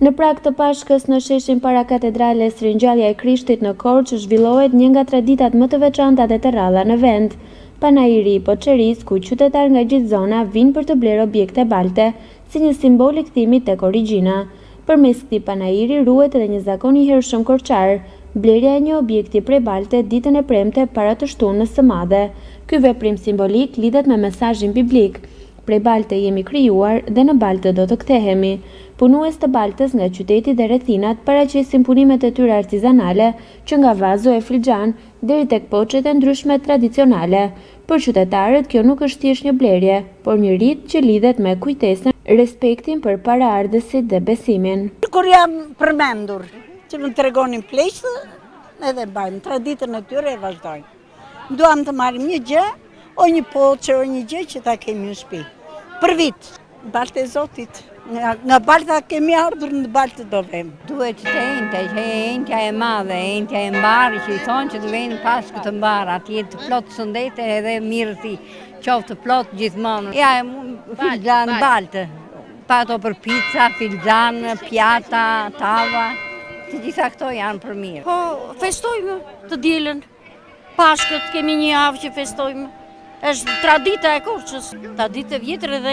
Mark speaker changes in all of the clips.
Speaker 1: Në prag të Pashkës në sheshin para katedrales Ringjallja e Krishtit në Korçë zhvillohet një nga traditat më të veçanta dhe të rralla në vend. Panairi i Poçerisë, ku qytetar nga gjithë zona vinë për të blerë objekte balte, si një simbol i kthimit tek origjina. Përmes këtij panairi ruhet edhe një zakon i hershëm korçar, blerja e një objekti prej balte ditën e premte para të shtunës së madhe. Ky veprim simbolik lidhet me mesazhin biblik. Prej balte jemi krijuar dhe në balte do të kthehemi. Punues të baltës nga qyteti dhe rrethinat paraqesin punimet e tyre artizanale, që nga vazo e filxhan deri tek poçet e ndryshme tradicionale. Për qytetarët kjo nuk është thjesht një blerje, por një rit që lidhet me kujtesën, respektin për paraardhësit dhe besimin.
Speaker 2: Kur jam përmendur, që më tregonin pleqë, edhe bajmë traditën e tyre e vazhdojmë. Duam të marrim një gjë, o një poçë, o një gjë që ta kemi në shtëpi. Për vit, baltë e Zotit. Nga balta kemi ardhur, në baltë do vem.
Speaker 3: Duhet të entja e madhe, entja e mbarë, që i thonë që të vejnë Pashkë të mbarë, atje të plotë sëndete edhe mirësi, qoftë të plotë gjithmonë. Ja, filxhan, baltë, pa ato për pizza, filxhan, pjata, tava, të gjitha këto janë për mirë.
Speaker 4: Po, festojmë të dielën, Pashkët kemi një javë që festojmë. Është tradita e Korçës, traditë e vjetër dhe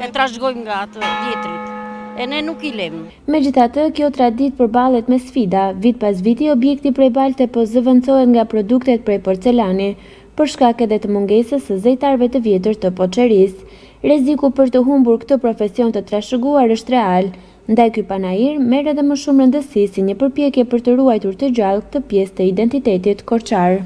Speaker 4: e trashëgojmë nga atë vjetrit, e ne nuk i lëm.
Speaker 1: Megjithatë, kjo traditë përballet me sfida. Vit pas viti objekti prej balte po zëvendësohet nga produktet prej porcelani, për shkak edhe të mungesës së zejtarëve të vjetër të Poçerisë. Rreziku për të humbur këtë profesion të trashëguar është real. Ndaj ky panair merr edhe më shumë rëndësi si një përpjekje për të ruajtur të gjallë këtë pjesë të identitetit korçar.